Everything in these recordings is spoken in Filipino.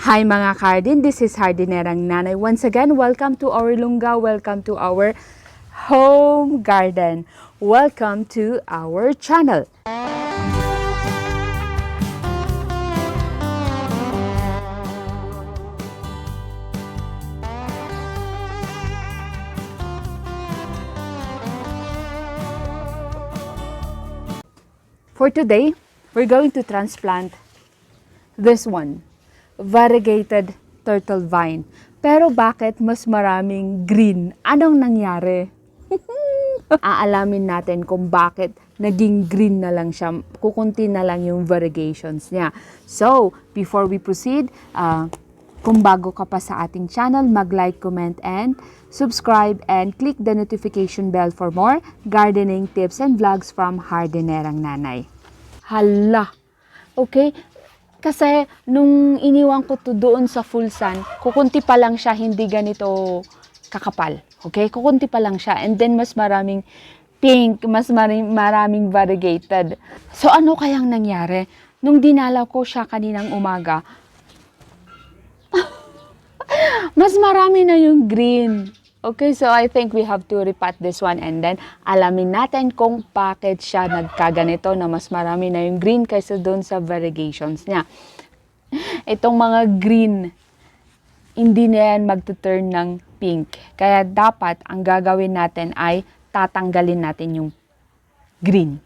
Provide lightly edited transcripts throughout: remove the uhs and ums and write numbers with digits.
Hi mga Cardin, this is Hardinerang Nanay. Once again, welcome to our lungga, welcome to our home garden. Welcome to our channel. For today, we're going to transplant this one, variegated turtle vine. Pero bakit mas maraming green? Anong nangyari? Aalamin natin kung bakit naging green na lang siya. Kukunti na lang yung variegations niya. So, before we proceed, kung bago ka pa sa ating channel, mag-like, comment, and subscribe, and click the notification bell for more gardening tips and vlogs from Hardinerang Nanay. Hala! Okay? Kasi nung iniwan ko to doon sa full sun, kukunti pa lang siya, hindi ganito kakapal. Okay? Kukunti pa lang siya. And then mas maraming pink, mas maraming variegated. So ano kayang nangyari? Nung dinalaw ko siya kaninang umaga, mas marami na yung green. Okay, so I think we have to repot this one and then alamin natin kung bakit siya nagkaganito na mas marami na yung green kaysa doon sa variegations niya. Itong mga green, hindi na yan magtuturn ng pink. Kaya dapat ang gagawin natin ay tatanggalin natin yung green.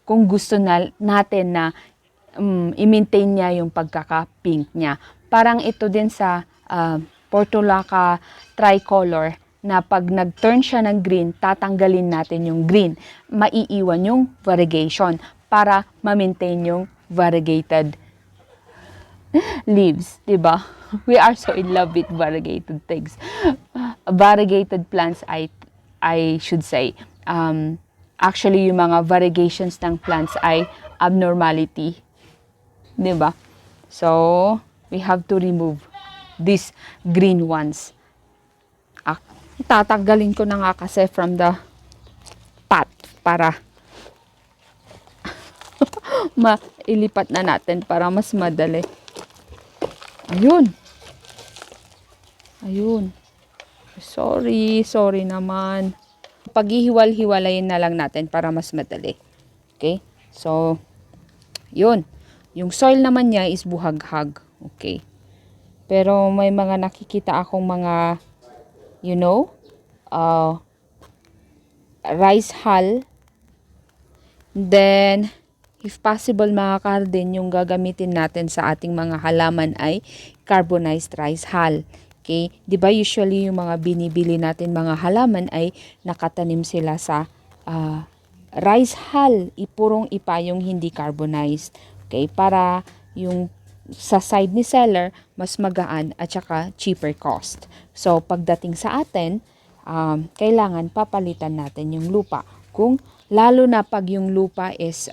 Kung gusto natin na i-maintain niya yung pagkaka-pink niya. Parang ito din sa Portulaca tricolor na pag nag-turn siya ng green, tatanggalin natin yung green. Maiiwan yung variegation para ma-maintain yung variegated leaves, diba? We are so in love with variegated things. Variegated plants, I should say. Actually, yung mga variegations ng plants ay abnormality. Diba? So, we have to remove these green ones. Tatanggalin ko na nga kasi from the pot para mailipat na natin para mas madali. Ayun. Ayun. Sorry naman. Paghihiwal-hiwalayin na lang natin para mas madali. Okay? So, yun. Yung soil naman niya is buhaghag. Okay? Pero may mga nakikita akong mga, you know, rice hull. Then, if possible mga Cardin, yung gagamitin natin sa ating mga halaman ay carbonized rice hull. Okay? Di ba usually yung mga binibili natin mga halaman ay nakatanim sila sa rice hull. Ipurong ipa yung hindi carbonized. Okay? Para yung sa side ni seller, mas magaan at saka cheaper cost. So, pagdating sa atin, kailangan papalitan natin yung lupa. Lalo na pag yung lupa is,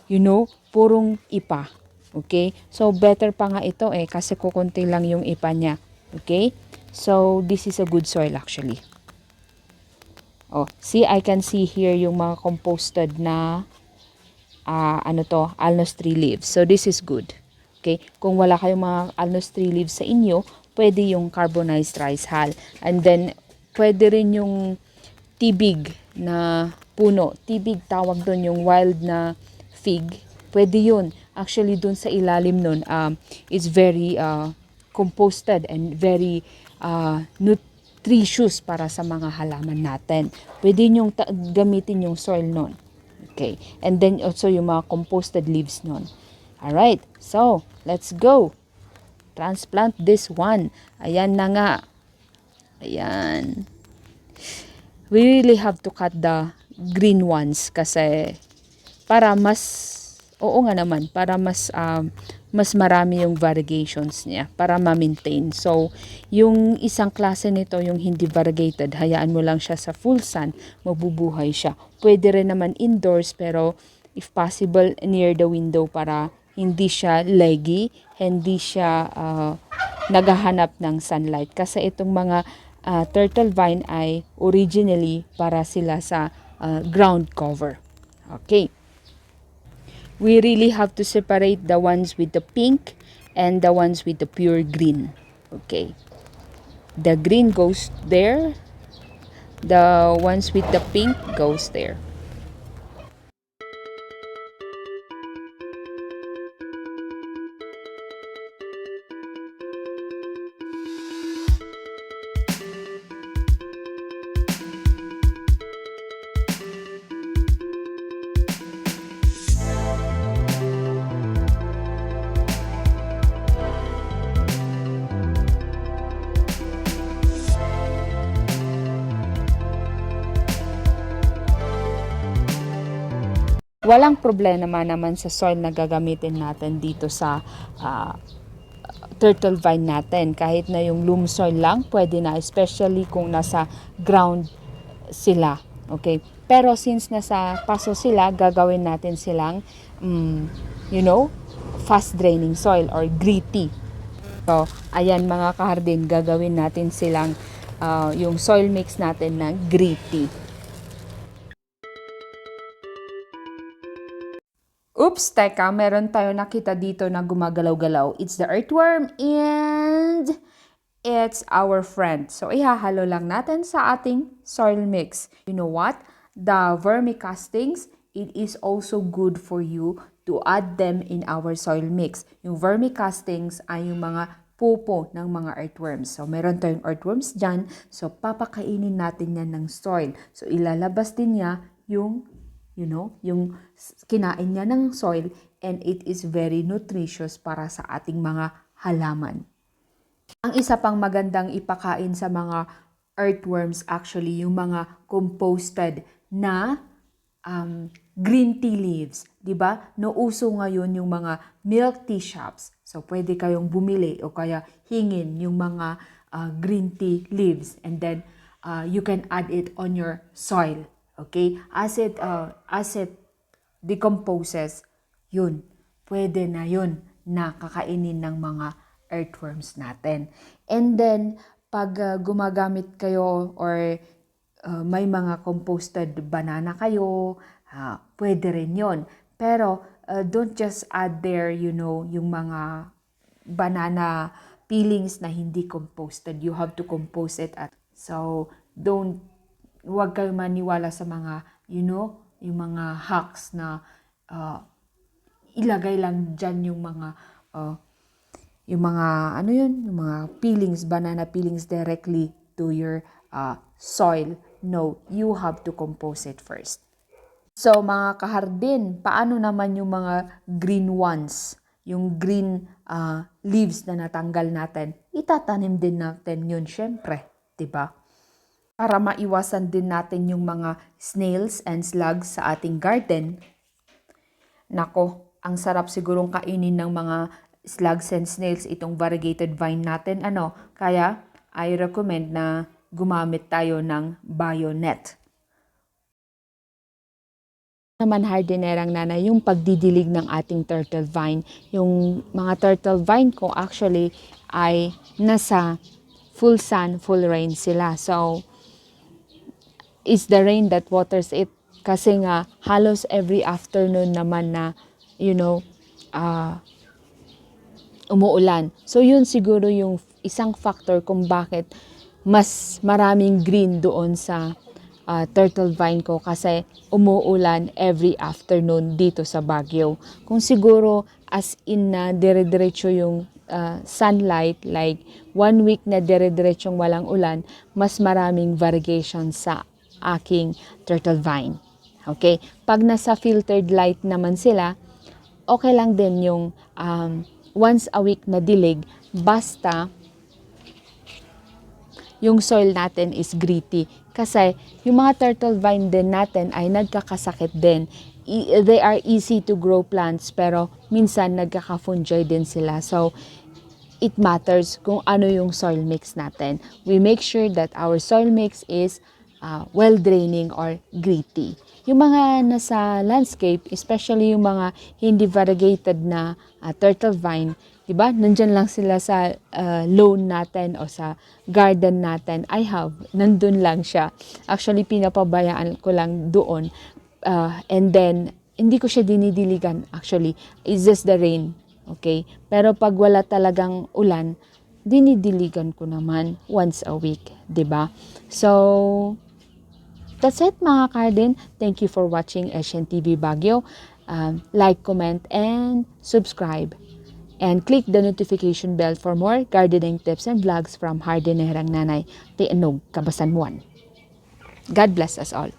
you know, purong ipa. Okay? So, better pa nga ito kasi kukunti lang yung ipa niya. Okay? So, this is a good soil actually. Oh, see, I can see here yung mga composted na, alnos tree leaves. So, this is good. Okay? Kung wala kayong mga alnos tree leaves sa inyo, pwede yung carbonized rice hull. And then, pwede rin yung tibig na puno. Tibig, tawag doon yung wild na fig. Pwede yun. Actually, doon sa ilalim nun, it's very composted and very nutritious para sa mga halaman natin. Pwede nyong gamitin yung soil nun. Okay? And then, also yung mga composted leaves nun. Alright, so, let's go. Transplant this one. Ayan na nga. Ayan. We really have to cut the green ones kasi para mas, oo nga naman, para mas marami yung variegations niya para ma-maintain. So, yung isang klase nito, yung hindi variegated, hayaan mo lang siya sa full sun, mabubuhay siya. Pwede rin naman indoors pero if possible near the window para hindi siya leggy, hindi siya naghahanap ng sunlight. Kasi itong mga turtle vine ay originally para sila sa ground cover. Okay. We really have to separate the ones with the pink and the ones with the pure green. Okay. The green goes there. The ones with the pink goes there. Walang problema naman sa soil na gagamitin natin dito sa turtle vine natin. Kahit na yung loam soil lang, pwede na, especially kung nasa ground sila. Okay? Pero since nasa paso sila, gagawin natin silang, fast draining soil or gritty. So, ayan mga kahardin, gagawin natin silang yung soil mix natin na gritty. Oops, teka, meron tayo nakita dito na gumagalaw-galaw. It's the earthworm and it's our friend. So, ihahalo lang natin sa ating soil mix. You know what? The vermicastings, it is also good for you to add them in our soil mix. Yung vermicastings ay yung mga pupo ng mga earthworms. So, meron tayong earthworms dyan. So, papakainin natin yan ng soil. So, ilalabas din niya yung yung kinain niya ng soil, and it is very nutritious para sa ating mga halaman. Ang isa pang magandang ipakain sa mga earthworms actually yung mga composted na green tea leaves, 'di ba? Nauso ngayon yung mga milk tea shops. So pwede kayong bumili o kaya hingin yung mga green tea leaves, and then you can add it on your soil. Okay? As it decomposes, pwede na yun na kakainin ng mga earthworms natin. And then, pag gumagamit kayo or may mga composted banana kayo, pwede rin yun. Pero, don't just add there, yung mga banana peelings na hindi composted. You have to compose it. So, huwag kayo maniwala sa mga, yung mga hacks na ilagay lang dyan yung mga peelings, banana peelings directly to your soil. No, you have to compose it first. So, mga kahardin, paano naman yung mga green ones? Yung green leaves na natanggal natin, itatanim din natin yun, syempre, 'di ba? Para maiwasan din natin yung mga snails and slugs sa ating garden. Nako, ang sarap sigurong kainin ng mga slugs and snails itong variegated vine natin. Kaya I recommend na gumamit tayo ng bionet. Naman hardinerang nanay, yung pagdidilig ng ating turtle vine. Yung mga turtle vine ko actually ay nasa full sun, full rain sila. So, it's the rain that waters it. Kasi nga, halos every afternoon naman na, umuulan. So, yun siguro yung isang factor kung bakit mas maraming green doon sa turtle vine ko, kasi umuulan every afternoon dito sa Baguio. Kung siguro as in na dire-diretso yung sunlight, like 1 week na dire-diretsong walang ulan, mas maraming variegation sa aking turtle vine. Okay? Pag nasa filtered light naman sila, okay lang din yung once a week na dilig, basta yung soil natin is gritty. Kasi yung mga turtle vine din natin ay nagkakasakit din. They are easy to grow plants, pero minsan nagkaka-fungi din sila. So, it matters kung ano yung soil mix natin. We make sure that our soil mix is well-draining or gritty. Yung mga nasa landscape, especially yung mga hindi variegated na turtle vine, diba? Nandyan lang sila sa lawn natin o sa garden natin. Nandun lang siya. Actually, pinapabayaan ko lang doon. And then, hindi ko siya dinidiligan actually. It's just the rain. Okay? Pero pag wala talagang ulan, dinidiligan ko naman once a week, 'di ba? So, that's it mga garden. Thank you for watching Asian TV Baguio. Like, comment, and subscribe. And click the notification bell for more gardening tips and vlogs from Hardinerang Nanay Tianog, Kabasanmuan. God bless us all.